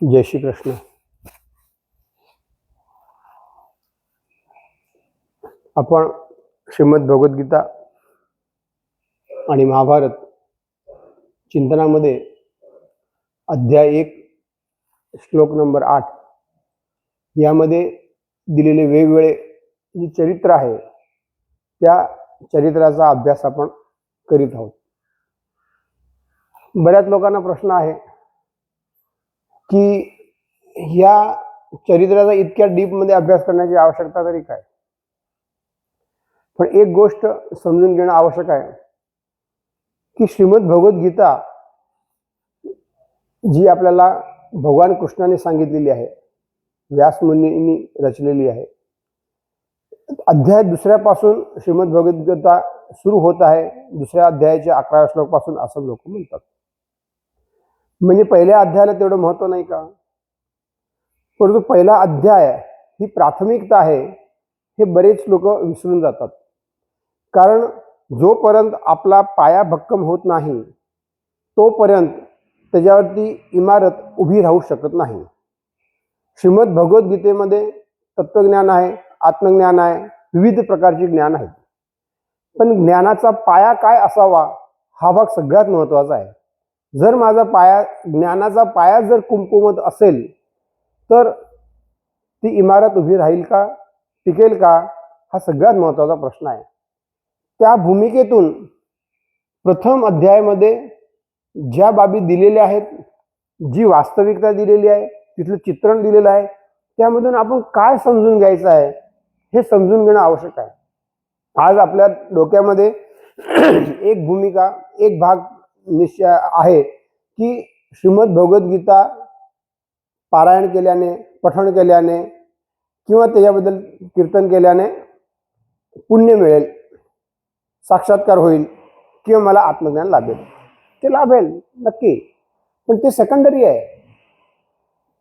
जय श्री कृष्ण. आपण श्रीमद भगवद्गीता आणि महाभारत चिंतनामध्ये अध्याय 1 श्लोक नंबर 8 यामध्ये दिलेले वेगवेगळे जे चरित्र आहे त्या चरित्राचा अभ्यास आपण करीत आहोत. बऱ्याच लोकांना प्रश्न आहे की या चरित्राचा इतक्या डीपमध्ये अभ्यास करण्याची आवश्यकता तरी काय. पण एक गोष्ट समजून घेणं आवश्यक आहे की श्रीमद भगवद्गीता जी आपल्याला भगवान कृष्णाने सांगितलेली आहे, व्यास मुनींनी रचलेली आहे. अध्याय 2 पासून श्रीमद भगवद्गीता सुरू होत आहे. 2 अध्यायाच्या 11 श्लोक पासून असं लोक म्हणतात. म्हणजे पहिल्या अध्यायाला तेवढं महत्व नाही का. परंतु पहिला अध्याय ही प्राथमिकता आहे हे बरेच लोक विसरून जातात. कारण जोपर्यंत आपला पाया भक्कम होत नाही तोपर्यंत त्याच्यावरती इमारत उभी राहू शकत नाही. श्रीमद भगवद्गीतेमध्ये तत्वज्ञान आहे, आत्मज्ञान आहे, विविध प्रकारचे ज्ञान आहेत. पण ज्ञानाचा पाया काय असावा हा भाग सगळ्यात महत्त्वाचा आहे. जर माझा पाया ज्ञानाचा पाया जर कुमकुमत असेल तर ती इमारत उभी राहील का, टिकेल का, हा सगळ्यात महत्त्वाचा प्रश्न आहे. त्या भूमिकेतून प्रथम अध्यायामध्ये ज्या बाबी दिलेल्या आहेत, जी वास्तविकता दिलेली आहे, तिथलं चित्रण दिलेलं आहे, त्यामधून आपण काय समजून घ्यायचं आहे हे समजून घेणं आवश्यक आहे. आज आपल्या डोक्यामध्ये एक भूमिका, एक भाग निश्चय आहे की श्रीमद भगवद्गीता पारायण केल्याने, पठण केल्याने किंवा त्याच्याबद्दल कीर्तन केल्याने पुण्य मिळेल, साक्षात्कार होईल किंवा मला आत्मज्ञान लाभेल. ते लाभेल नक्की, पण ते सेकंडरी आहे.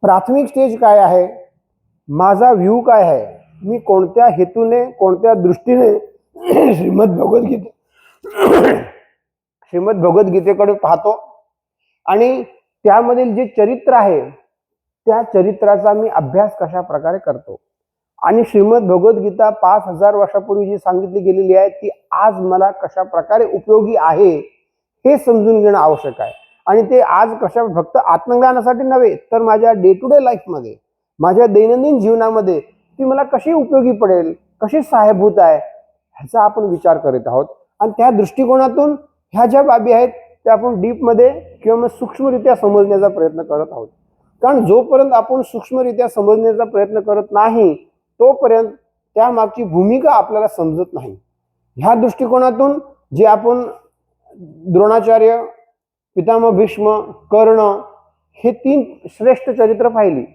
प्राथमिक स्टेज काय आहे, माझा व्ह्यू काय आहे, मी कोणत्या हेतूने, कोणत्या दृष्टीने श्रीमद भगवद्गीतेकडे पाहतो आणि त्यामधील जे चरित्र आहे त्या चरित्राचा मी अभ्यास कशा प्रकारे करतो. आणि श्रीमद भगवद्गीता 5000 वर्षापूर्वी जी सांगितली गेलेली आहे ती आज मला कशा प्रकारे उपयोगी आहे हे समजून घेणं आवश्यक आहे. आणि ते आज कशा, फक्त आत्मज्ञानासाठी नव्हे तर माझ्या डे टू डे लाईफमध्ये, माझ्या दैनंदिन जीवनामध्ये ती मला कशी उपयोगी पडेल, कशी सहाय्यभूत आहे ह्याचा आपण विचार करीत आहोत. आणि त्या दृष्टिकोनातून ह्या ज्या बाबी आहेत त्या आपण डीपमध्ये किंवा मग सूक्ष्मरित्या समजण्याचा प्रयत्न करत आहोत. कारण जोपर्यंत आपण सूक्ष्मरित्या समजण्याचा प्रयत्न करत नाही तोपर्यंत त्यामागची भूमिका आपल्याला समजत नाही. ह्या दृष्टिकोनातून जे आपण द्रोणाचार्य, पितामह भीष्म, कर्ण हे 3 श्रेष्ठ चरित्र पाहिली.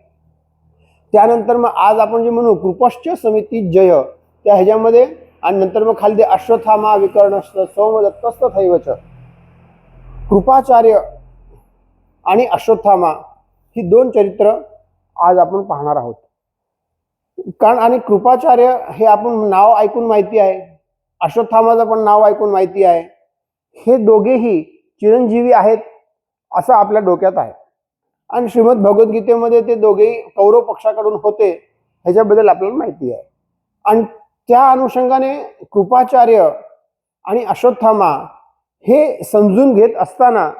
त्यानंतर मग आज आपण जे म्हणू कृपश्च समिती जय त्या ह्याच्यामध्ये, आणि नंतर मग खाली अश्वत्थामा विकर्णश्च सोमदत्तस्तथैवच, कृपाचार्य आणि अश्वत्थामा ही 2 चरित्र आज आपण पाहणार आहोत. कारण आणि कृपाचार्य हे आपण नाव ऐकून माहिती आहे, अश्वत्थामाचं पण नाव ऐकून माहिती आहे. हे दोघेही चिरंजीवी आहेत असं आपल्या डोक्यात आहे. आणि श्रीमद भगवद्गीतेमध्ये ते दोघेही कौरव पक्षाकडून होते ह्याच्याबद्दल आपल्याला माहिती आहे. आणि त्या अनुषंगाने कृपाचार्य आणि अश्वत्थामा हे समजून घेत असताना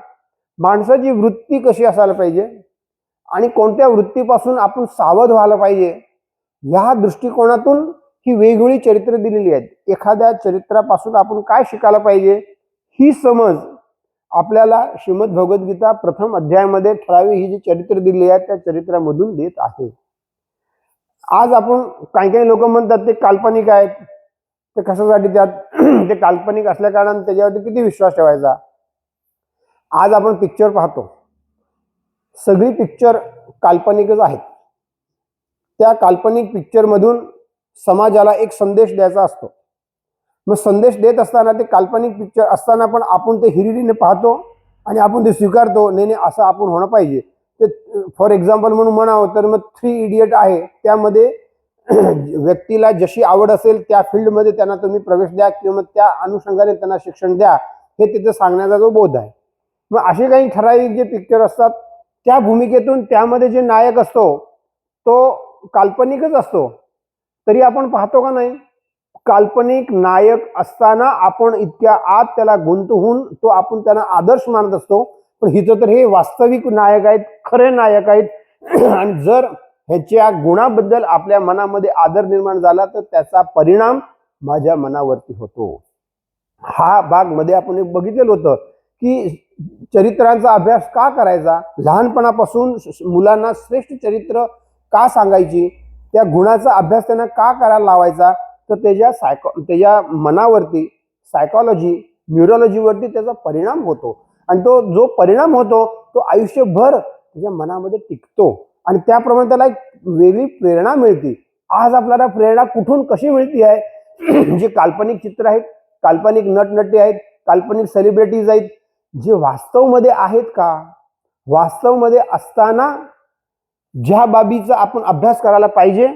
माणसाची वृत्ती कशी असायला पाहिजे आणि कोणत्या वृत्तीपासून आपण सावध व्हायला पाहिजे या दृष्टिकोनातून ही वेगवेगळी चरित्र दिलेली आहेत. एखाद्या चरित्रापासून आपण काय शिकायला पाहिजे ही समज आपल्याला श्रीमद भगवद्गीता प्रथम अध्यायामध्ये ठराविक ही जी चरित्र दिली आहेत त्या चरित्रामधून देत आहे. आज आपण काही लोक म्हणतात ते काल्पनिक आहेत, ते कशासाठी त्यात ते काल्पनिक असल्या कारणाने त्याच्यावरती किती विश्वास ठेवायचा. आज आपण पिक्चर पाहतो, सगळी पिक्चर काल्पनिकच आहेत. त्या काल्पनिक पिक्चरमधून समाजाला एक संदेश द्यायचा असतो. मग संदेश देत असताना ते काल्पनिक पिक्चर असताना पण आपण ते हिरिरीने पाहतो आणि आपण ते स्वीकारतो. नाही असं आपण होणं पाहिजे. ते फॉर एक्झाम्पल म्हणून म्हणावं तर मग 3 इडियट आहे, त्यामध्ये व्यक्तीला जशी आवड असेल त्या फील्डमध्ये त्यांना तुम्ही प्रवेश द्या किंवा मग त्या अनुषंगाने त्यांना शिक्षण द्या, हे तिथे सांगण्याचा जो बोध आहे. मग असे काही ठराविक जे पिक्चर असतात त्या भूमिकेतून त्यामध्ये जे नायक असतो तो काल्पनिकच असतो, तरी आपण पाहतो का नाही, काल्पनिक नायक असताना आपण इतक्या आत त्याला गुंतवून तो आपण त्यांना आदर्श मानत असतो. पण इथं तर हे वास्तविक नायक आहेत, खरे नायक आहेत. आणि जर ह्याच्या गुणाबद्दल आपल्या मनामध्ये आदर निर्माण झाला तर त्याचा परिणाम माझ्या मनावरती होतो. हा भाग मध्ये आपण बघितलेलं होतं की चरित्रांचा अभ्यास का करायचा, लहानपणापासून मुलांना श्रेष्ठ चरित्र का सांगायची, त्या गुणाचा अभ्यास त्यांना का करायला लावायचा, तर त्याच्या मनावरती सायकॉलॉजी न्यूरोलॉजीवरती त्याचा परिणाम होतो. आणि तो जो परिणाम होतो तो आयुष्यभर त्याच्या मनामध्ये टिकतो आणि त्याप्रमाणे त्याला एक वेगळी प्रेरणा मिळते. आज आपल्याला प्रेरणा कुठून कशी मिळते आहे, जे काल्पनिक चित्र आहेत, काल्पनिक नटनटी आहेत, काल्पनिक सेलिब्रिटीज आहेत, जे वास्तवमध्ये आहेत का, वास्तवमध्ये असताना ज्या बाबीचा आपण अभ्यास करायला पाहिजे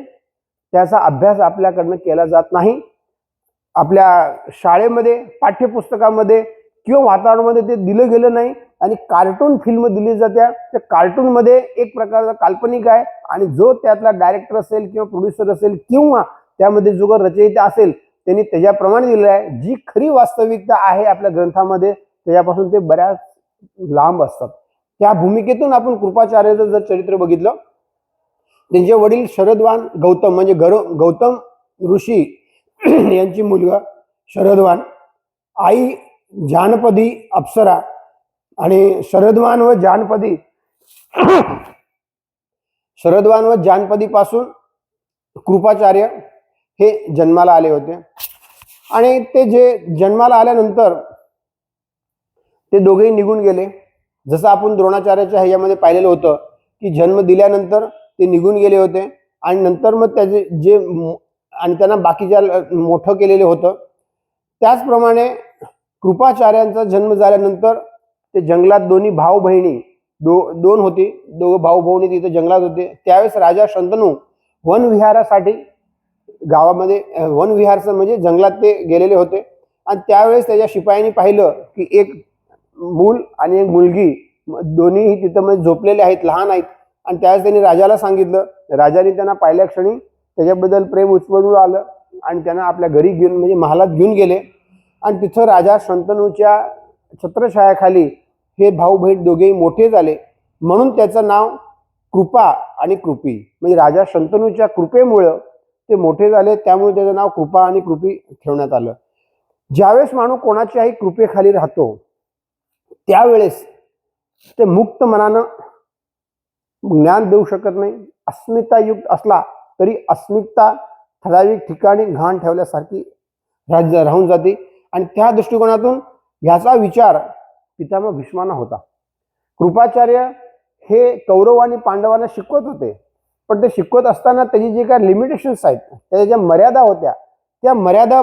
त्याचा अभ्यास आपल्याकडनं केला जात नाही. आपल्या शाळेमध्ये पाठ्यपुस्तकामध्ये किंवा वातावरणामध्ये ते दिलं गेलं नाही आणि कार्टून फिल्म दिली जात्या. त्या कार्टूनमध्ये एक प्रकारचा काल्पनिक आहे आणि जो त्यातला डायरेक्टर असेल किंवा प्रोड्युसर असेल किंवा त्यामध्ये जो रचयिता असेल त्यांनी त्याच्याप्रमाणे दिलेलं आहे. जी खरी वास्तविकता आहे आपल्या ग्रंथामध्ये त्याच्यापासून ते बऱ्याच लांब असतात. त्या भूमिकेतून आपण कृपाचार्याचं जर चरित्र बघितलं, त्यांचे वडील शरदवान गौतम म्हणजे गौतम ऋषी यांची मुलगा शरदवान, आई जानपदी अप्सरा, आणि शरदवान व जानपदी पासून कृपाचार्य हे जन्माला आले होते. आणि ते जे जन्माला आल्यानंतर ते दोघेही निघून गेले. जसं आपण द्रोणाचार्याच्या ह्याच्यामध्ये पाहिलेलं होतं की जन्म दिल्यानंतर ते निघून गेले होते आणि नंतर मग त्याचे जे आणि त्यांना बाकीच्या मोठं केलेलं होतं. त्याचप्रमाणे कृपाचार्यांचा जन्म झाल्यानंतर ते जंगलात दोन्ही भाऊ बहिणी दोन होती, दोघं भाऊ बहिणी तिथे जंगलात होते. त्यावेळेस राजा शंतनू वनविहारासाठी गावामध्ये वनविहारचं म्हणजे जंगलात ते गेलेले होते. आणि त्यावेळेस त्याच्या शिपायांनी पाहिलं की एक मूल आणि एक मुलगी दोन्ही तिथं म्हणजे झोपलेले आहेत, लहान आहेत. आणि त्यावेळेस त्यांनी राजाला सांगितलं. राजाने त्यांना पाहिल्या क्षणी त्याच्याबद्दल प्रेम उचलून आलं आणि त्यांना आपल्या घरी घेऊन म्हणजे महालात घेऊन गेले. आणि तिथं राजा शंतनूच्या छत्रछायाखाली हे भाऊ बहीण दोघेही मोठे झाले. म्हणून त्याचं नाव कृपा आणि कृपी म्हणजे राजा शंतनूच्या कृपेमुळं ते मोठे झाले, त्यामुळे त्याचं नाव कृपा आणि कृपी ठेवण्यात आलं. ज्यावेळेस माणूस कोणाच्याही कृपेखाली राहतो त्यावेळेस ते मुक्त मनानं ज्ञान देऊ शकत नाही. अस्मितायुक्त असला तरी अस्मिता ठराविक ठिकाणी घाण ठेवल्यासारखी राहून जाते. आणि त्या दृष्टिकोनातून ह्याचा विचार पितामह भीष्मांना होता. कृपाचार्य हे कौरव आणि पांडवांना शिकवत होते, पण ते शिकवत असताना त्याची जे काही लिमिटेशन्स आहेत, त्याच्या ज्या मर्यादा होत्या, त्या मर्यादा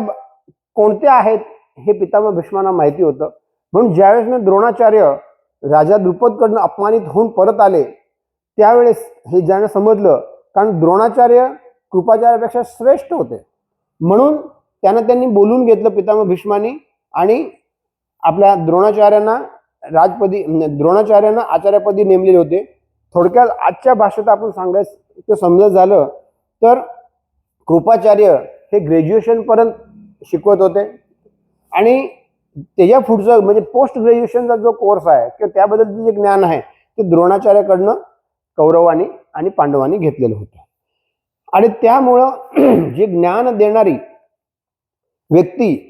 कोणत्या आहेत हे पितामह भीष्मांना माहिती होतं. म्हणून ज्यावेळेस मी द्रोणाचार्य राजा द्रुपदकडनं अपमानित होऊन परत आले त्यावेळेस हे ज्यानं समजलं, कारण द्रोणाचार्य कृपाचार्यापेक्षा श्रेष्ठ होते. म्हणून त्यांनी बोलून घेतलं पितामह भीष्मांनी आणि आपल्या द्रोणाचार्यांना आचार्यपदी नेमलेले होते. थोडक्यात आजच्या भाषेत आपण सांगायचं ते समजत झालं तर कृपाचार्य हे ग्रॅज्युएशन पर्यंत शिकवत होते आणि त्याच्या पुढचं म्हणजे पोस्ट ग्रॅज्युएशनचा जो कोर्स आहे किंवा त्याबद्दलचं जे ज्ञान आहे ते द्रोणाचार्याकडनं कौरवांनी आणि पांडवांनी घेतलेलं होतं. आणि त्यामुळं जे ज्ञान देणारी व्यक्ती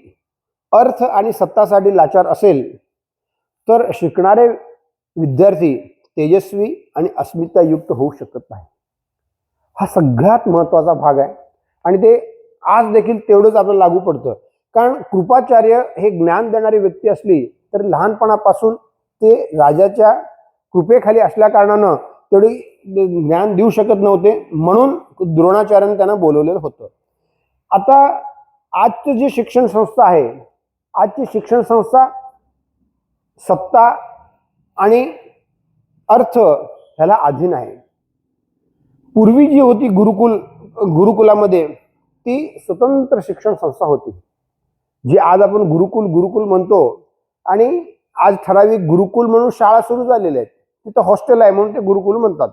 अर्थ आणि सत्तासाठी लाचार असेल तर शिकणारे विद्यार्थी तेजस्वी आणि अस्मितायुक्त होऊ शकत नाही. हा सगळ्यात महत्वाचा भाग आहे आणि ते आज देखील तेवढंच आपल्याला लागू पडतं. कारण कृपाचार्य हे ज्ञान देणारी व्यक्ती असली तर लहानपणापासून ते राजाच्या कृपेखाली असल्या कारणानं तेवढी ज्ञान देऊ शकत नव्हते. म्हणून द्रोणाचार्याने त्यांना बोलवलेलं होतं. आता आजची जी शिक्षण संस्था आहे, आजची शिक्षण संस्था सत्ता आणि अर्थ ह्याला अधीन आहे. पूर्वी जी होती गुरुकुलामध्ये ती स्वतंत्र शिक्षण संस्था होती. जी आज आपण गुरुकुल म्हणतो आणि आज ठराविक गुरुकुल म्हणून शाळा सुरू झालेल्या आहेत. तिथं हॉस्टेल आहे म्हणून ते गुरुकुल म्हणतात.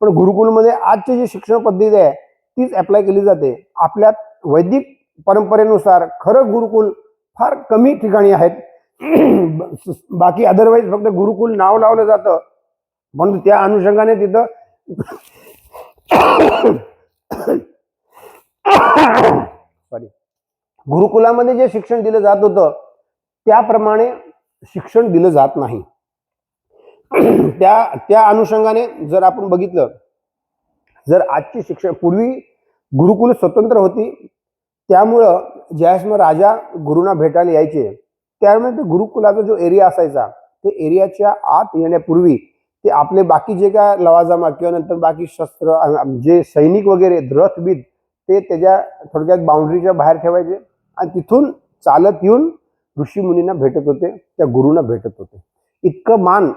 पण गुरुकुलमध्ये आजची जी शिक्षण पद्धती आहे तीच अप्लाय केली जाते. आपल्या वैदिक परंपरेनुसार खरं गुरुकुल फार कमी ठिकाणी आहेत. बाकी अदरवाईज फक्त गुरुकुल नाव लावलं जातं, म्हणून त्या अनुषंगाने तिथं सॉरी गुरुकुलामध्ये जे शिक्षण दिलं जात होतं त्याप्रमाणे शिक्षण दिलं जात नाही. त्या अनुषंगाने जर आपण बघितलं, जर आजची शिक्षण, पूर्वी गुरुकुल स्वतंत्र होती, त्यामुळं ज्यावेळेस मग राजा गुरुंना भेटायला यायचे त्यामुळे ते गुरुकुलाचा जो एरिया असायचा ते एरियाच्या आत येण्यापूर्वी ते आपले बाकी जे काय लवाजमा किंवा नंतर बाकी शस्त्र जे सैनिक वगैरे रथबीत ते त्याच्या थोडक्यात बाउंड्रीच्या बाहेर ठेवायचे आणि तिथून चालत येऊन ऋषी मुनींना भेटत होते, त्या गुरुंना भेटत होते. इतकं मान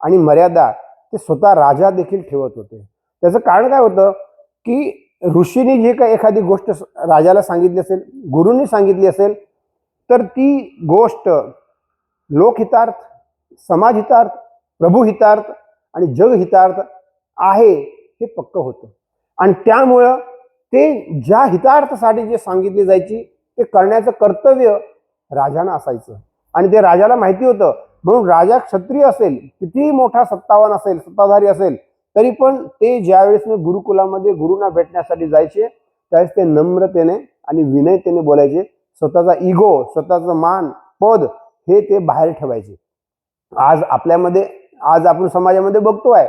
आणि मर्यादा ते स्वतः राजा देखील ठेवत होते. त्याचं कारण काय होतं की ऋषींनी जे काही एखादी गोष्ट राजाला सांगितली असेल, गुरूंनी सांगितली असेल, तर ती गोष्ट लोकहितार्थ, समाजहितार्थ, प्रभुहितार्थ आणि जगहितार्थ आहे हे पक्क होतं. आणि त्यामुळं ते ज्या हितार्थासाठी जे सांगितली जायची ते करण्याचं कर्तव्य राजानं असायचं. आणि ते राजाला माहिती होतं, म्हणून राजा क्षत्रिय असेल, कितीही मोठा सत्तावान असेल, सत्ताधारी असेल, तरी पण ते ज्यावेळेस गुरुकुलामध्ये गुरुंना भेटण्यासाठी जायचे त्यावेळेस ते नम्रतेने आणि विनयतेने बोलायचे. स्वतःचा इगो, स्वतःचं मान, पद हे ते बाहेर ठेवायचे. आज आपल्यामध्ये, आज आपण समाजामध्ये बघतोय,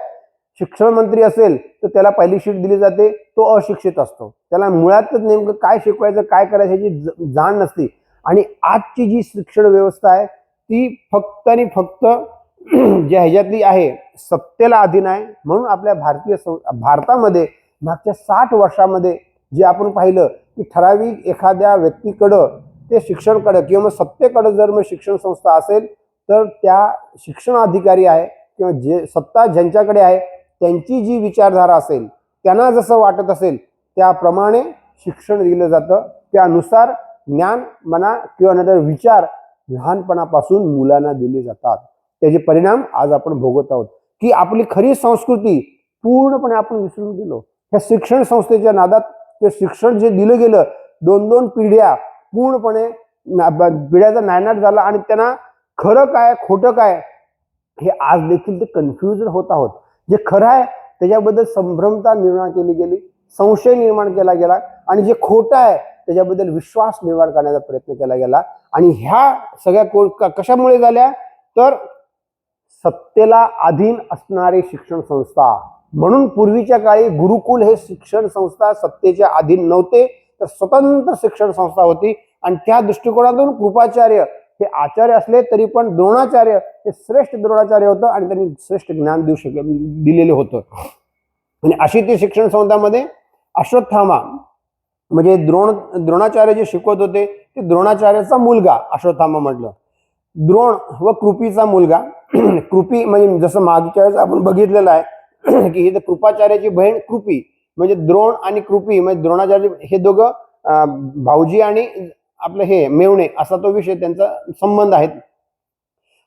शिक्षण मंत्री असेल तर त्याला पहिली शीट दिली जाते, तो अशिक्षित असतो, त्याला मुळातच नेमकं काय शिकवायचं काय करायचं ह्याची जाण नसते. आणि आजची जी शिक्षण व्यवस्था आहे ती फक्त आणि फक्त ज्या ह्याच्यातली आहे सत्तेला अधीन आहे. म्हणून आपल्या भारतामध्ये मागच्या 60 वर्षामध्ये जे आपण पाहिलं की ठराविक एखाद्या व्यक्तीकडं ते शिक्षणकडं किंवा मग सत्तेकडं जर मग शिक्षण संस्था असेल तर त्या शिक्षण अधिकारी आहे किंवा जे सत्ता ज्यांच्याकडे आहे त्यांची जी विचारधारा असेल, त्यांना जसं वाटत असेल त्याप्रमाणे शिक्षण दिलं जातं. त्यानुसार ज्ञान म्हणा किंवा नंतर विचार लहानपणापासून मुलांना दिले जातात. त्याचे परिणाम आज आपण भोगत आहोत की आपली खरी संस्कृती पूर्णपणे आपण विसरून गेलो. ह्या शिक्षण संस्थेच्या नादात ते शिक्षण जे दिलं गेलं 2-2 पिढ्या पूर्णपणे पिढ्याचा नायनाट झाला आणि त्यांना खरं काय खोटं काय हे आज देखील ते कन्फ्युजन होत आहोत. जे खरं आहे त्याच्याबद्दल संभ्रमता निर्माण केली गेली, संशय निर्माण केला गेला आणि जे खोटं आहे त्याच्याबद्दल विश्वास निर्माण करण्याचा प्रयत्न केला गेला. आणि ह्या सगळ्या कशामुळे झाल्या तर सत्तेला अधीन असणारी शिक्षण संस्था. म्हणून पूर्वीच्या काळी गुरुकुल हे शिक्षण संस्था सत्तेच्या अधीन नव्हते, तर स्वतंत्र शिक्षण संस्था होती. आणि त्या दृष्टिकोनातून कृपाचार्य हे आचार्य असले तरी पण द्रोणाचार्य हे श्रेष्ठ द्रोणाचार्य होतं आणि त्यांनी श्रेष्ठ ज्ञान दिलेलं होतं. आणि अशी ती शिक्षण संस्थांमध्ये अश्वत्थामा म्हणजे द्रोणाचार्य जे शिकवत होते ते द्रोणाचार्याचा मुलगा अश्वत्थामा म्हटलं. द्रोण व कृपीचा मुलगा. कृपी म्हणजे जसं मागच्या वेळेस आपण बघितलेलं आहे की ही कृपाचार्याची बहीण कृपी, म्हणजे द्रोण आणि कृपी म्हणजे द्रोणाचार्य हे दोघं भाऊजी आणि आपलं हे मेवणे असा तो विषय त्यांचा संबंध आहेत.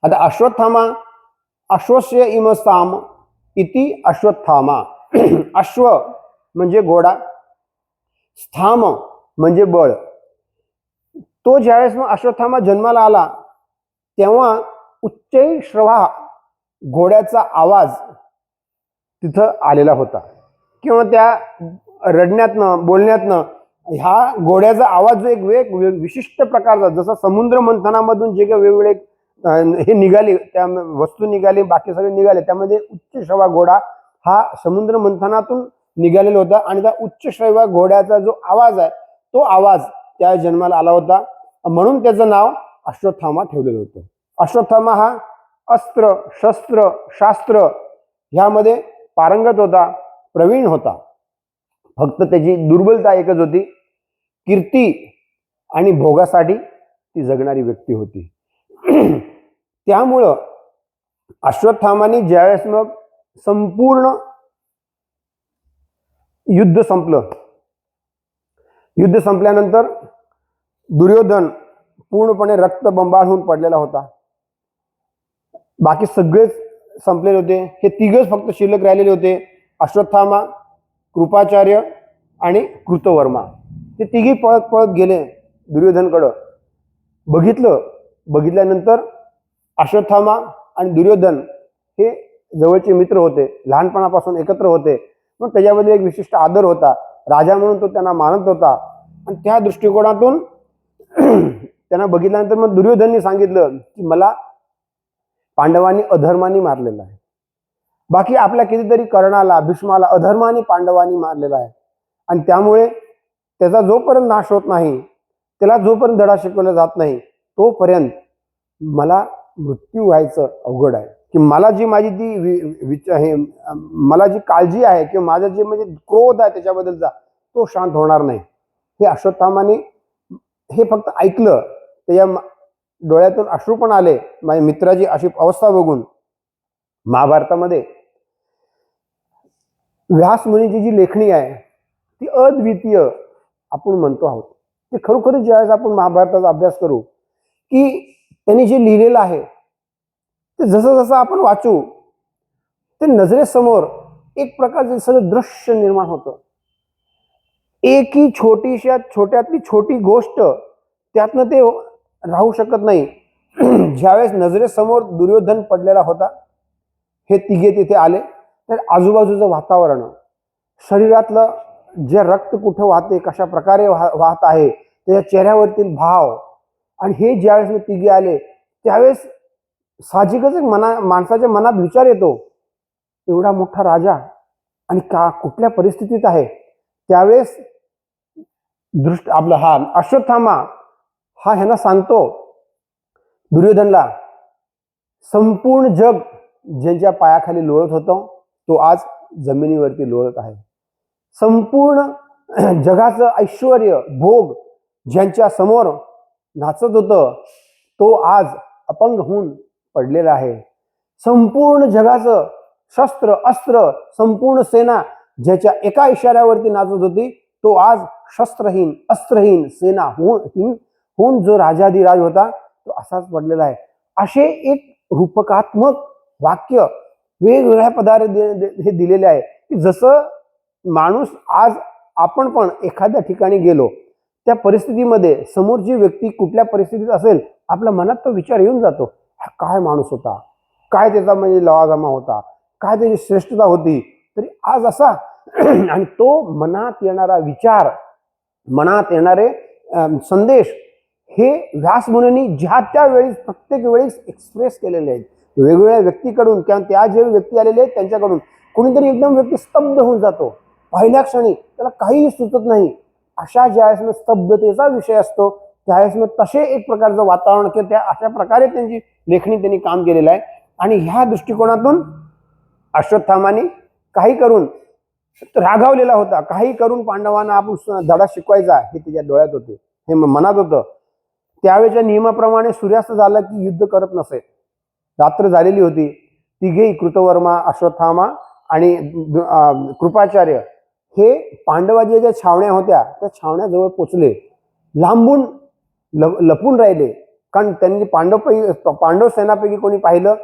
आता अश्वत्थामा, अश्वस्य इमसाम इति अश्वत्थामा. अश्व म्हणजे घोडा, स्थाम म्हणजे बळ. तो ज्यावेळेस मग अश्वत्थामा जन्माला आला तेव्हा उच्चै श्रवा घोड्याचा आवाज तिथं आलेला होता किंवा त्या रडण्यातनं बोलण्यातनं ह्या घोड्याचा आवाज जो एक विशिष्ट प्रकारचा, जसा समुद्र मंथनामधून जे काही वेगवेगळे हे निघाले, त्या वस्तू निघाली, बाकी सगळे निघाले, त्यामध्ये उच्च श्रवा घोडा हा समुद्र मंथनातून निघालेला होता. आणि त्या उच्च श्रवा घोड्याचा जो आवाज आहे तो आवाज त्या जन्माला आला होता, म्हणून त्याचं नाव अश्वत्थामा ठेवलेलं होतं. अश्वत्थामा हा अस्त्र, शस्त्र, शास्त्र ह्यामध्ये पारंगत होता, प्रवीण होता. फक्त त्याची दुर्बलता एकच होती, कीर्ती आणि भोगासाठी ती जगणारी व्यक्ती होती. त्यामुळं अश्वत्थामाने ज्यावेळेस मग संपूर्ण युद्ध संपलं, युद्ध संपल्यानंतर दुर्योधन पूर्णपणे रक्तबंबाळ होऊन पडलेला होता. बाकी सगळेच संपलेले होते. हे तिघच फक्त शिल्लक राहिलेले होते, अश्वत्थामा, कृपाचार्य आणि कृतवर्मा. ते तिघी पळत पळत गेले दुर्योधनकडं. बघितल्यानंतर अश्वत्थामा आणि दुर्योधन हे जवळचे मित्र होते, लहानपणापासून एकत्र होते, पण त्याच्यामध्ये एक विशिष्ट आदर होता. राजा म्हणून तो त्यांना मानत होता. आणि त्या दृष्टिकोनातून त्यांना बघितल्यानंतर मग दुर्योधननी सांगितलं की मला पांडवांनी अधर्माने मारलेलं आहे. बाकी आपल्या कितीतरी कर्णाला, भीष्माला अधर्माने पांडवांनी मारलेला आहे. आणि त्यामुळे त्याचा जोपर्यंत नाश होत नाही, त्याला जोपर्यंत धडा शिकवला जात नाही, तोपर्यंत मला मृत्यू व्हायचं अवघड आहे. की मला जी माझी ती मला जी काळजी आहे किंवा माझा जे म्हणजे क्रोध आहे त्याच्याबद्दलचा, तो शांत होणार नाही. हे अश्वत्थामाने हे फक्त ऐकलं, त्याच्या डोळ्यातून अश्रू पण आले माझ्या मित्राची अशी अवस्था बघून. महाभारतामध्ये व्यास मुनीची जी लेखणी आहे ती अद्वितीय आपण म्हणतो आहोत. ते खरोखर ज्यावेळेस आपण महाभारताचा अभ्यास करू की त्यांनी जे लिहिलेलं आहे ते जसं जसं आपण वाचू ते नजरेसमोर एक प्रकारचे सगळं दृश्य निर्माण होतं. एकही छोट्यातली छोटी गोष्ट त्यातनं ते राहू शकत नाही. ज्यावेळेस नजरेसमोर दुर्योधन पडलेला होता, हे तिघे तिथे आले, तर आजूबाजूचं वातावरण, शरीरातलं जे रक्त कुठं वाहते, कशा प्रकारे वाहत आहे, त्याच्या चेहऱ्यावरतील भाव, आणि हे ज्यावेळेस तिघे आले त्यावेळेस साहजिकच माणसाच्या मनात विचार येतो, एवढा मोठा राजा आणि कुठल्या परिस्थितीत आहे. त्यावेळेस आपला अश्वत्थामा हा ह्यांना सांगतो दुर्योधनला, संपूर्ण जग ज्यांच्या पायाखाली लोळत होतं तो आज जमिनीवरती लोळत आहे. संपूर्ण जगाचं ऐश्वर भोग ज्यांच्या समोर नाचत होतं तो आज अपंग होऊन पडलेला आहे. संपूर्ण जगाचं शस्त्र अस्त्र, संपूर्ण सेना ज्याच्या एका इशाऱ्यावरती नाचत होती तो आज शस्त्रहीन अस्त्रहीन सेना होऊन जो राजाधिराज होता तो असाच पडलेला आहे. असे एक रूपकात्मक वाक्य वेगवेगळ्या पदार्थ हे दिलेले आहे की जसं माणूस आज आपण पण एखाद्या ठिकाणी गेलो, त्या परिस्थितीमध्ये समोरची व्यक्ती कुठल्या परिस्थितीत असेल, आपल्या मनात तो विचार येऊन जातो, हा काय माणूस होता, काय त्याचा म्हणजे लवाजमा होता, काय त्याची श्रेष्ठता होती, तरी आज असा. आणि तो मनात येणारा विचार, मनात येणारे संदेश हे व्यास मुनींनी ज्या त्या वेळी प्रत्येक वेळेस एक्सप्रेस केलेले आहेत वेगवेगळ्या व्यक्तीकडून, किंवा त्या जे व्यक्ती आलेले आहेत त्यांच्याकडून. कोणीतरी एकदम व्यक्ती स्तब्ध होऊन जातो पहिल्या क्षणी, त्याला काहीही सुचत नाही. अशा ज्यावेळेस स्तब्धतेचा विषय असतो त्यावेळेस मग तसे एक प्रकारचं वातावरण किंवा त्या अशा प्रकारे त्यांची लेखणी त्यांनी काम केलेलं आहे. आणि ह्या दृष्टिकोनातून अश्वत्थामाने काही करून रागावलेला होता, काही करून पांडवांना आपण धडा शिकवायचा हे त्याच्या डोळ्यात होते, हे मनात होतं. त्यावेळेच्या नियमाप्रमाणे सूर्यास्त झाला की युद्ध करत नसे. रात्र झालेली होती. तिघेही कृतवर्मा, अश्वत्थामा आणि कृपाचार्य हे पांडवाच्या ज्या छावण्या होत्या त्या छावण्याजवळ पोचले. लांबून लपून राहिले, कारण त्यांनी पांडव सेनापैकी कोणी पाहिलं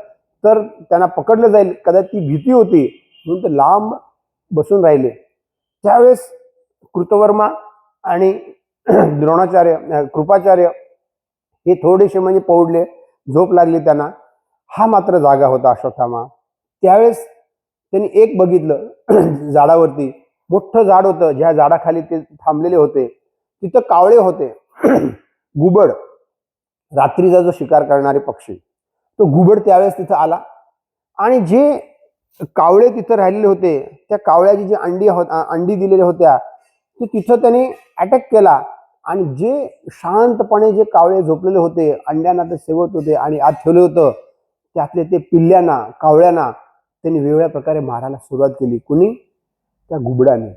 तर त्यांना पकडलं जाईल कदाचित ती भीती होती, म्हणून ते लांब बसून राहिले. त्यावेळेस कृतवर्मा आणि द्रोणाचार्य कृपाचार्य हे थोडेसे म्हणजे पौडले, झोप लागली त्यांना. हा मात्र जागा होता अश्वत्थामा. त्यावेळेस त्यांनी एक बघितलं, झाडावरती मोठं झाड होतं, ज्या झाडाखाली ते थांबलेले होते तिथं कावळे होते. घुबड, रात्रीचा जो शिकार करणारे पक्षी, तो घुबड त्यावेळेस तिथं आला. आणि जे कावळे तिथं राहिलेले होते त्या कावळ्याची जी अंडी दिलेल्या होत्या ते तिथं त्यांनी अटॅक केला. आणि जे शांतपणे जे कावळे झोपलेले होते, अंड्यांना ते सेवत होते आणि आत ठेवलं होतं, त्यातले ते पिल्ल्यांना, कावळ्यांना त्यांनी वेगवेगळ्या प्रकारे मारायला सुरुवात केली. कुणी? त्या घुबडाने.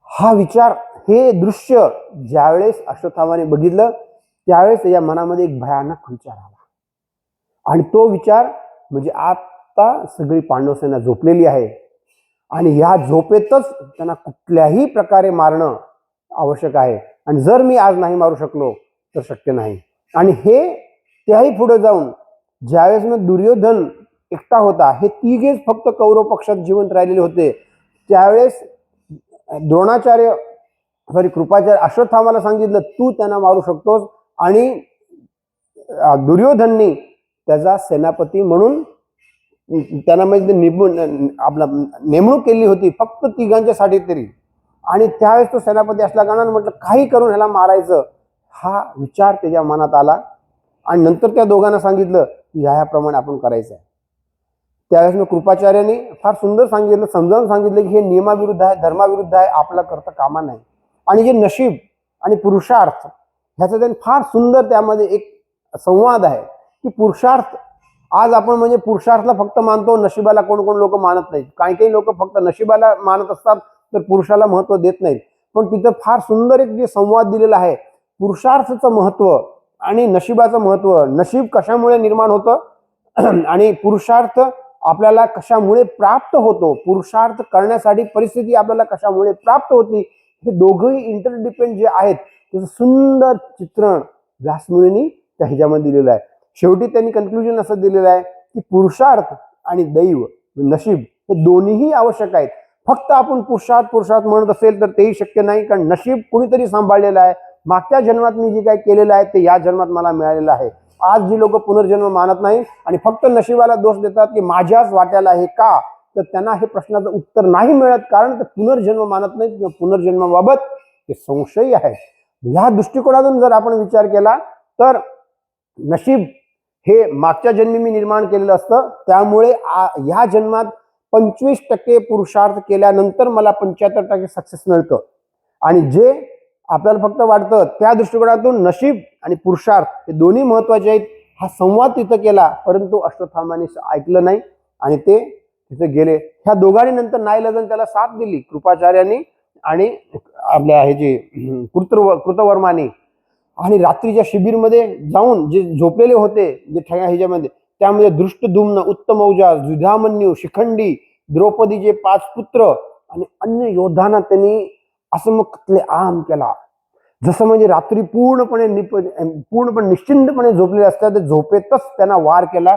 हा विचार, हे दृश्य ज्यावेळेस अश्वत्थामाने बघितलं त्यावेळेस त्याच्या मनामध्ये एक भयानक विचार आला. आणि तो विचार म्हणजे आता सगळी पांडवसेना झोपलेली आहे आणि ह्या झोपेतच त्यांना कुठल्याही प्रकारे मारणं आवश्यक आहे. आणि जर मी आज नाही मारू शकलो तर शक्य नाही. आणि हे त्याही पुढे जाऊन ज्यावेळेस मग दुर्योधन एकटा होता, हे तिघेच फक्त कौरव पक्षात जिवंत राहिलेले होते. त्यावेळेस द्रोणाचार्य कृपाचार्य अश्वत्थामाला सांगितलं तू त्यांना मारू शकतोस, आणि दुर्योधननी त्याचा सेनापती म्हणून त्यांना म्हणजे नेमणूक केली होती फक्त तिघांच्यासाठी तरी. आणि त्यावेळेस तो सेनापती असल्या कारणाने म्हटलं काही करून ह्याला मारायचं, हा विचार त्याच्या मनात आला. आणि नंतर त्या दोघांना सांगितलं की ह्याप्रमाणे आपण करायचं आहे. त्यावेळेस मग कृपाचार्याने फार सुंदर सांगितलं, समजावून सांगितलं की हे नियमाविरुद्ध आहे, धर्माविरुद्ध आहे, आपला करता कामा नाही. आणि जे नशीब आणि पुरुषार्थ ह्याचं त्यांनी फार सुंदर त्यामध्ये एक संवाद आहे की पुरुषार्थ, आज आपण म्हणजे पुरुषार्थला फक्त मानतो, नशिबाला कोण कोण लोक मानत नाहीत. काही काही लोक फक्त नशिबाला मानत असतात तर पुरुषाला महत्व देत नाहीत. पण तिथं फार सुंदर एक जे संवाद दिलेला आहे, पुरुषार्थाचं महत्व आणि नशिबाचं महत्व, नशीब कशामुळे निर्माण होतं आणि पुरुषार्थ आपल्याला कशामुळे प्राप्त होतो, पुरुषार्थ करण्यासाठी परिस्थिती आपल्याला कशामुळे प्राप्त होती, हे दोघंही इंटरडिपेंड जे आहेत त्याचं सुंदर चित्रण व्यासमुनींनी त्या ह्याच्यामध्ये दिलेलं आहे. शेवटी त्यांनी कन्क्लुजन असं दिलेलं आहे की पुरुषार्थ आणि दैव नशीब हे दोन्हीही आवश्यक आहेत. फक्त आपण पुरुषार्थ म्हणत असेल तर तेही शक्य नाही, कारण नशीब कुणीतरी सांभाळलेलं आहे. मागच्या जन्मात मी जे काही केलेलं आहे ते या जन्मात मला मिळालेलं आहे. आज जी लोक पुनर्जन्म मानत नाही आणि फक्त नशिबाला दोष देतात की माझ्याच वाट्याला आहे का, तर त्यांना हे प्रश्नाचं उत्तर नाही मिळत, कारण ते पुनर्जन्म मानत नाहीत किंवा पुनर्जन्माबाबत ते संशयी आहेत. ह्या दृष्टिकोनातून जर आपण विचार केला तर नशीब हे मागच्या जन्मी मी निर्माण केलेलं असतं, त्यामुळे ह्या जन्मात 25% पुरुषार्थ केल्यानंतर मला 75% सक्सेस मिळतं. आणि जे आपल्याला फक्त वाटतं त्या दृष्टिकोनातून नशीब आणि पुरुषार्थ हे दोन्ही महत्वाचे आहेत. हा संवाद तिथं केला, परंतु अश्वत्थामाने ऐकलं नाही आणि ते तिथे गेले. ह्या दोघांनी नंतर नाईलाजाने त्याला साथ दिली, कृपाचार्यांनी आणि आपल्या हे जे कृतवर्माने. आणि रात्रीच्या शिबिरमध्ये जाऊन जे झोपलेले होते जे ह्याच्यामध्ये, त्यामध्ये दृष्टद्युम्न, उत्तमौजा, युधामन्यू, शिखंडी, द्रौपदीचे 5 पुत्र आणि अन्य योद्धांना त्यांनी असं मग कत्लेआम केला. जसं म्हणजे रात्री पूर्णपणे निश्चिंतपणे झोपलेले असतात, झोपेतच त्यांना वार केला.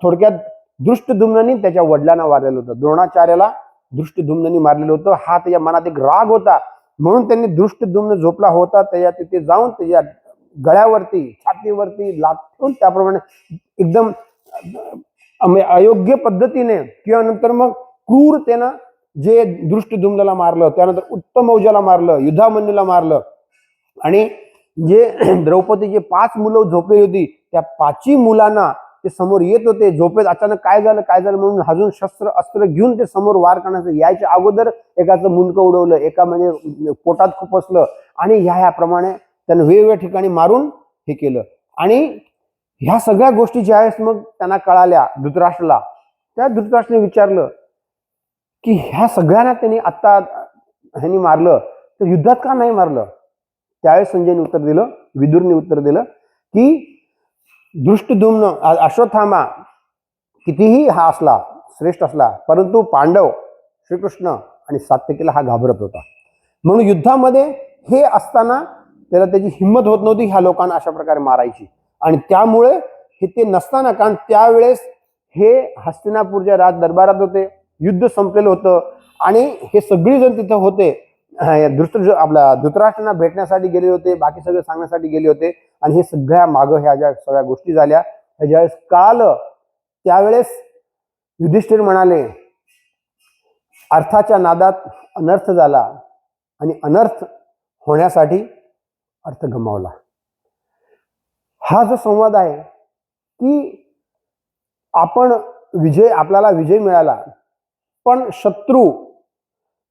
थोडक्यात दृष्टद्युम्नांनी त्याच्या वडिलांना मारलेलं होतं, द्रोणाचार्याला दृष्टद्युम्नांनी मारलेलं होतं. हा त्याच्या मनात एक राग होता, म्हणून त्यांनी दृष्टद्युम्न झोपला होता त्याच्या तिथे जाऊन त्याच्या गळ्यावरती, छातीवरती लागून त्याप्रमाणे एकदम अयोग्य पद्धतीने किंवा नंतर मग क्रूरतेनं जे दृष्टद्युम्नाला मारलं, त्यानंतर उत्तमौजाला मारलं, युधामन्यूला मारलं. आणि जे द्रौपदीचे 5 मुलं झोपली होती त्या 5ही मुलांना ते समोर येत होते झोपेत. अचानक काय झालं म्हणून अजून शस्त्र अस्त्र घेऊन ते समोर वार करण्याचं, यायच्या अगोदर एकाचं मुंडकं उडवलं, एका म्हणजे पोटात खुपसलं, आणि ह्याप्रमाणे त्यानं वेगवेगळ्या ठिकाणी मारून हे केलं. आणि ह्या सगळ्या गोष्टी ज्यावेळेस मग त्यांना कळाल्या धृतराष्ट्राला, त्या धृतराष्ट्राने विचारलं की ह्या सगळ्यांना त्यांनी आता ह्यांनी मारलं तर युद्धात का नाही मारलं. त्यावेळेस संजयने उत्तर दिलं, विदुरने उत्तर दिलं की दृष्टद्युम्न अश्वत्थामा कितीही हा असला, श्रेष्ठ असला, परंतु पांडव, श्रीकृष्ण आणि सात्यकीला हा घाबरत होता. म्हणून युद्धामध्ये हे असताना त्याला त्याची हिंमत होत नव्हती ह्या लोकांना अशा प्रकारे मारायची. आणि त्यामुळे हे ते नसताना, कारण त्यावेळेस हे हस्तिनापूरच्या राज दरबारात होते, युद्ध संपलेलं होतं आणि हे सगळी जण तिथं होते. आपला धृतराष्ट्रांना भेटण्यासाठी गेले होते, बाकी सगळं सांगण्यासाठी गेले होते. आणि हे सगळ्या मागं ह्या ज्या सगळ्या गोष्टी झाल्या, ह्या ज्यावेळेस कळालं त्यावेळेस युधिष्ठिर म्हणाले अर्थाच्या नादात अनर्थ झाला आणि अनर्थ होण्यासाठी अर्थ गमावला. हा जो संवाद आहे की आपल्याला विजय मिळाला, पण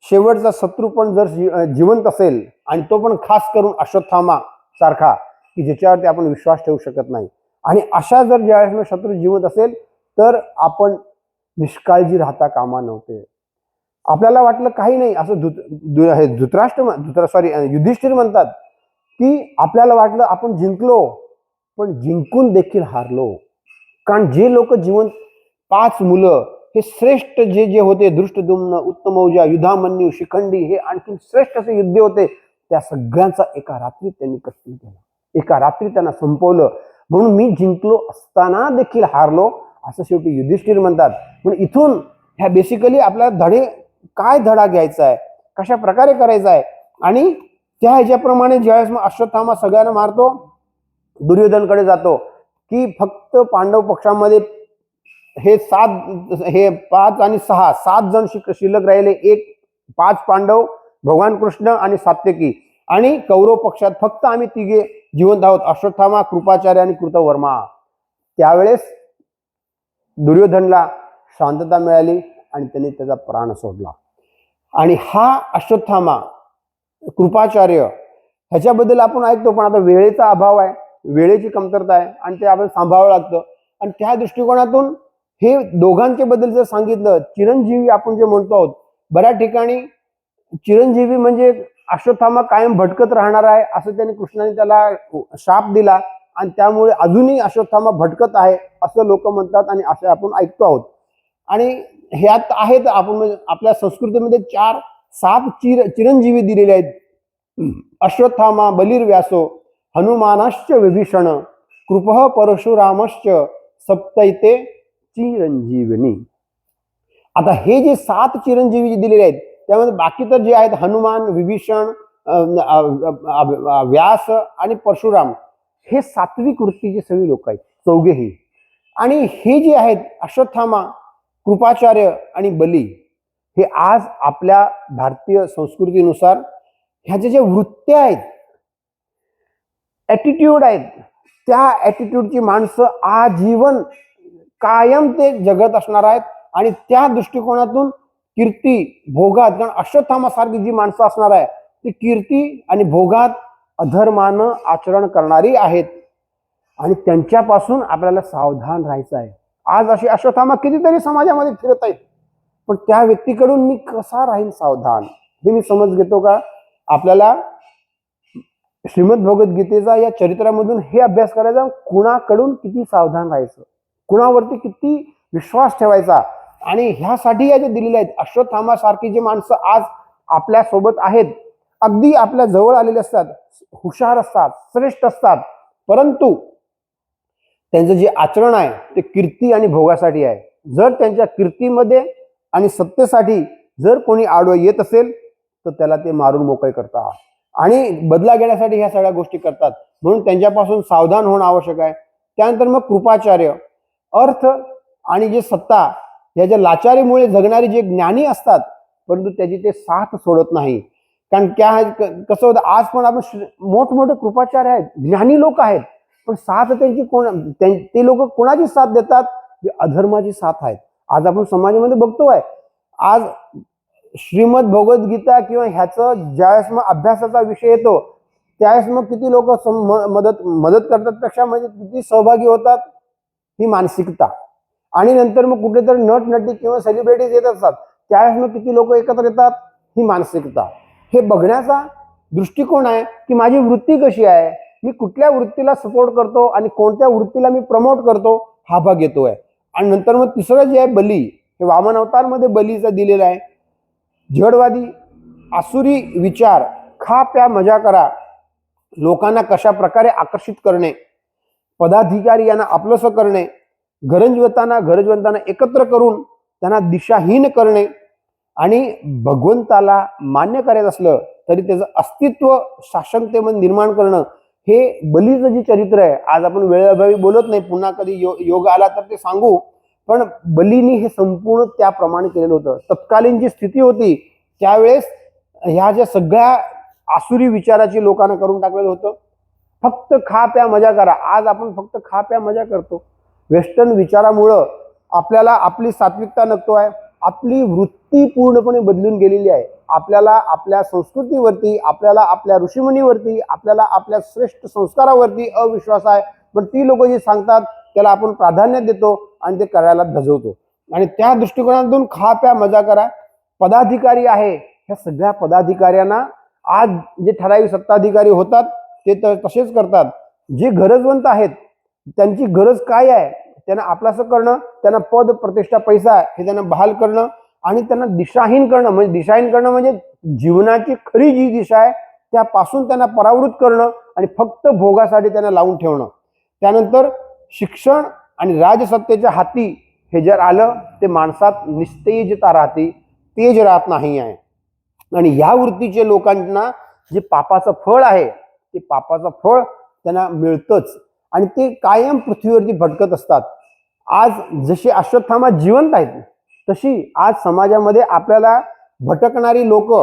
शेवटचा शत्रू पण जर जिवंत असेल, आणि तो पण खास करून अश्वत्थामा सारखा की ज्याच्यावरती आपण विश्वास ठेवू शकत नाही, आणि अशा जर ज्यावेळेस शत्रू जिवंत असेल तर आपण निष्काळजी राहता कामा नव्हते. आपल्याला वाटलं काही नाही असं युधिष्ठिर म्हणतात की आपल्याला वाटलं आपण जिंकलो, पण जिंकून देखील हारलो. कारण जे लोक जिवंत 5 मुलं हे श्रेष्ठ जे होते, दृष्टद्युम्न, उत्तमौजा, युधामन्यू, शिखंडी, हे आणखी श्रेष्ठ असे युद्धे होते, त्या सगळ्यांचा एका रात्रीत त्यांनी कत्ल केला, एका रात्रीत त्यांना संपवलं. म्हणून मी जिंकलो असताना देखील हारलो असं शेवटी युधिष्ठिर म्हणतात. पण इथून ह्या बेसिकली आपल्याला काय धडा घ्यायचा आहे, कशा प्रकारे करायचा आहे. आणि त्या ह्याच्याप्रमाणे ज्यावेळेस मग अश्वत्थामा सगळ्यांना मारतो, दुर्योधनकडे जातो की फक्त पांडव पक्षामध्ये हे 5 आणि 6 7 जण शिल्लक राहिले. 5 पांडव, भगवान कृष्ण आणि सात्यकी, आणि कौरव पक्षात फक्त आम्ही तिघे जिवंत आहोत, अश्वत्थामा, कृपाचार्य आणि कृतवर्मा. त्यावेळेस दुर्योधनला शांतता मिळाली आणि त्याने त्याचा प्राण सोडला. आणि हा अश्वत्थामा, कृपाचार्य ह्याच्याबद्दल आपण ऐकतो, पण आता वेळेचा अभाव आहे, वेळेची कमतरता आहे आणि ते आपण सांभाळावं लागतं. आणि त्या दृष्टिकोनातून हे दोघांच्या बद्दल जर सांगितलं, चिरंजीवी आपण जे म्हणतो आहोत, बऱ्याच ठिकाणी चिरंजीवी म्हणजे अश्वत्थामा कायम भटकत राहणार आहे असं त्याने कृष्णाने त्याला शाप दिला, आणि त्यामुळे अजूनही अश्वत्थामा भटकत आहे असं लोक म्हणतात आणि असं आपण ऐकतो आहोत. आणि ह्यात आहेत आपण आपल्या संस्कृतीमध्ये 7 चिरंजीवी दिलेले आहेत. अश्वत्थामा, बलिर्व्यासो, हनुमानश्च विभीषण, कृपः परशुरामश्च, सप्तैते चिरंजीवनी. आता हे जे 7 चिरंजीवी दिलेले आहेत त्यामध्ये बाकी तर जे आहेत हनुमान, विभीषण, व्यास आणि परशुराम, हे सात्विक वृत्तीचे सगळे लोक आहेत, चौघेही. आणि हे जे आहेत अश्वत्थामा, कृपाचार्य आणि बली, हे आज आपल्या भारतीय संस्कृतीनुसार ह्याच्या ज्या वृत्त्या आहेत, ॲटिट्यूड आहेत, त्या ॲटिट्यूडची माणसं आजीवन कायम ते जगत असणार आहेत. आणि त्या दृष्टिकोनातून कीर्ती भोगात, कारण अश्वत्थामासारखी जी माणसं असणार आहे ती कीर्ती आणि भोगात अधर्मानं आचरण करणारी आहेत, आणि त्यांच्यापासून आपल्याला सावधान राहायचं आहे. आज अशी अश्वत्थामा कितीतरी समाजामध्ये फिरत आहेत, पण त्या व्यक्तीकडून मी कसा राहीन सावधान, हे मी समज घेतो का? आपल्याला श्रीमद भगवद्गीतेचा या चरित्रामधून हे अभ्यास करायचा, कुणाकडून किती सावधान राहायचं, कुणावरती किती विश्वास ठेवायचा. आणि ह्यासाठी या जे दिलेले आहेत, अश्वत्थामा सारखी जी माणसं आज आपल्या सोबत आहेत, अगदी आपल्या जवळ आलेले असतात, हुशार असतात, श्रेष्ठ असतात, परंतु त्यांचं जे आचरण आहे ते कीर्ती आणि भोगासाठी आहे. जर त्यांच्या कीर्तीमध्ये आणि सत्तेसाठी जर कोणी आडवं येत असेल तर त्याला ते मारून मोकळे करतात आणि बदला घेण्यासाठी ह्या सगळ्या गोष्टी करतात. म्हणून त्यांच्यापासून सावधान होणं आवश्यक आहे. त्यानंतर मग कृपाचार्य, अर्थ आणि जे सत्ता याच्या लाचारीमुळे जगणारे जे ज्ञानी असतात, परंतु त्याची ते साथ सोडत नाही. कारण कसं होतं, आज पण आपण मोठमोठे कृपाचार्य आहेत, ज्ञानी लोक आहेत, पण साथ त्यांची ते लोक कोणाची साथ देतात? जे अधर्माची साथ आहेत. आज आपण समाजामध्ये बघतोय, आज श्रीमद भगवद्गीता किंवा ह्याचं ज्यावेळेस मग अभ्यासाचा विषय येतो त्यावेळेस मग किती लोक मदत करतात पेक्षा म्हणजे किती सहभागी होतात, ही मानसिकता. आणि नंतर मग कुठेतरी नटी किंवा सेलिब्रिटीज येत असतात त्यावेळेस मग किती लोक एकत्र येतात, ही मानसिकता. हे बघण्याचा दृष्टिकोन आहे की माझी वृत्ती कशी आहे, मी कुठल्या वृत्तीला सपोर्ट करतो आणि कोणत्या वृत्तीला मी प्रमोट करतो, हा भाग येतोय. आणि नंतर मग तिसरं जे आहे बली, हे वामन अवतार मध्ये बलीचा दिलेला आहे. जडवादी आसुरी विचार, खा प्या मजा करा, लोकांना कशा प्रकारे आकर्षित करणे, पदाधिकारी यांना आपलंसं करणे, गरजवंतांना एकत्र करून त्यांना दिशाहीन करणे, आणि भगवंताला मान्य करायचं असलं तरी त्याचं अस्तित्व शाश्वततेमध्ये निर्माण करणं, हे बलीचं जे चरित्र आहे. आज आपण वेळेअभावी बोलत नाही, पुन्हा कधी योग आला तर ते सांगू, पण बलीनी हे संपूर्ण त्याप्रमाणे केलेलं होतं. तत्कालीन जी स्थिती होती त्यावेळेस ह्या ज्या सगळ्या आसुरी विचाराची लोकांना करून टाकलेलं होतं. फक्त खा प्या मजा करा. आज आपण फक्त खा प्या मजा करतो. वेस्टर्न विचारामुळं आपल्याला आपली सात्विकता नसतोय, आपली वृत्ती पूर्णपणे बदलून गेलेली आहे. आपल्याला आपल्या संस्कृतीवरती, आपल्याला आपल्या ऋषीमुनीवरती, आपल्याला आपल्या श्रेष्ठ संस्कारावरती अविश्वास आहे. पण ती लोक जे सांगतात त्याला आपण प्राधान्य देतो आणि ते करायला धजवतो. आणि त्या दृष्टिकोनातून खा प्या मजा करा. पदाधिकारी आहे, ह्या सगळ्या पदाधिकाऱ्यांना आज जे ठराविक सत्ताधिकारी होतात ते तसेच करतात. जे गरजवंत आहेत त्यांची गरज काय आहे, त्यांना आपलासं करणं, त्यांना पद प्रतिष्ठा पैसा हे त्यांना बहाल करणं आणि त्यांना दिशाहीन करणं. म्हणजे जीवनाची खरी जी दिशा आहे त्यापासून त्यांना परावृत्त करणं आणि फक्त भोगासाठी त्यांना लावून ठेवणं. त्यानंतर शिक्षण आणि राजसत्तेच्या हाती हे जर आलं ते माणसात निस्तेजता राहते, तेज राहत नाही आहे. आणि या वृत्तीचे लोकांना जे पापाचं फळ आहे ते पापाचं फळ त्यांना मिळतंच आणि ते कायम पृथ्वीवरती भटकत असतात. आज जशी अश्वत्थामा जिवंत आहेत तशी आज समाजामध्ये आपल्याला भटकणारी लोक,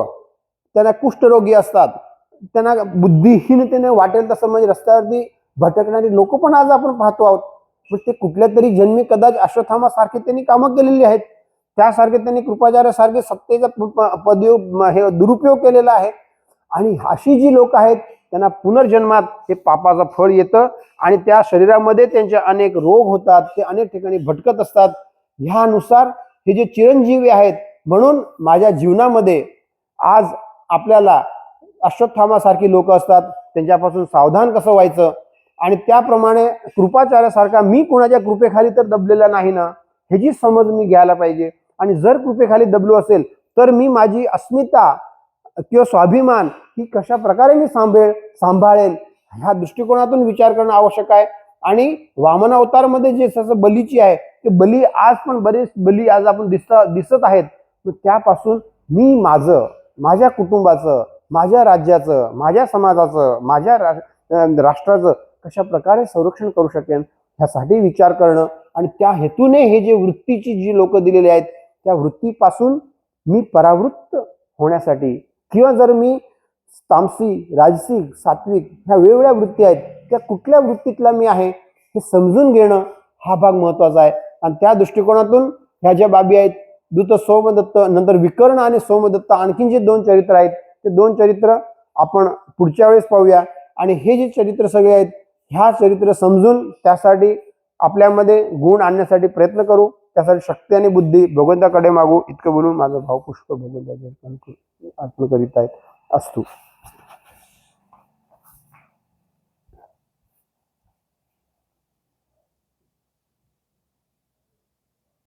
त्यांना कुष्ठरोगी असतात, त्यांना बुद्धिहीनतेने वाटेल तसं म्हणजे रस्त्यावरती भटकणारी लोक पण आज आपण पाहतो आहोत. पण ते कुठल्या तरी जन्मी कदाच अश्वत्थामा सारखे त्यांनी कामं केलेली आहेत, त्यासारखे त्यांनी कृपाचार्यासारखे सत्तेचा हे दुरुपयोग केलेला आहे. आणि अशी जी लोक आहेत त्यांना पुनर्जन्मात हे पापाचं फळ येतं आणि त्या शरीरामध्ये त्यांचे अनेक रोग होतात, ते अनेक ठिकाणी भटकत असतात. ह्यानुसार हे जे चिरंजीवी आहेत, म्हणून माझ्या जीवनामध्ये आज आपल्याला अश्वत्थामासारखी लोक असतात, त्यांच्यापासून सावधान कसं व्हायचं आणि त्याप्रमाणे कृपाचार्यासारखा मी कोणाच्या कृपेखाली तर दबलेला नाही ना, ह्याची समज मी घ्यायला पाहिजे. आणि जर कृपेखाली दबलो असेल तर मी माझी अस्मिता किंवा स्वाभिमान ही कशा प्रकारे मी सांभाळेल ह्या दृष्टिकोनातून विचार करणं आवश्यक आहे. आणि वामन अवतारमध्ये जे जसं बलीची आहे ते बली आज पण बरेच बली आज आपण दिसत आहेत. त्यापासून मी माझ्या कुटुंबाचं, माझ्या राज्याचं, माझ्या समाजाचं, माझ्या राष्ट्राचं कशा प्रकारे संरक्षण करू शकेन ह्यासाठी विचार करणं आणि त्या हेतूने हे जे वृत्तीची जी लोक दिलेली आहेत त्या वृत्तीपासून मी परावृत्त होण्यासाठी किंवा जर मी तामसी, राजसिक, सात्विक ह्या वेगवेगळ्या वृत्ती आहेत त्या कुठल्या वृत्तीतला मी आहे हे समजून घेणं हा भाग महत्वाचा आहे. आणि त्या दृष्टिकोनातून ह्या ज्या बाबी आहेत, दूत सोमदत्त, नंतर विकर्ण आणि सोमदत्त, आणखीन जे 2 चरित्र आहेत ते 2 चरित्र आपण पुढच्या वेळेस पाहूया. आणि हे जे चरित्र सगळे आहेत ह्या चरित्र समजून त्यासाठी आपल्यामध्ये गुण आणण्यासाठी प्रयत्न करू. त्यासाठी शक्ती आणि बुद्धी भगवंताकडे मागू. इतकं बोलून माझा भाव पुष्प भगवंताचे अर्पण करीत आहेत. अस्तु.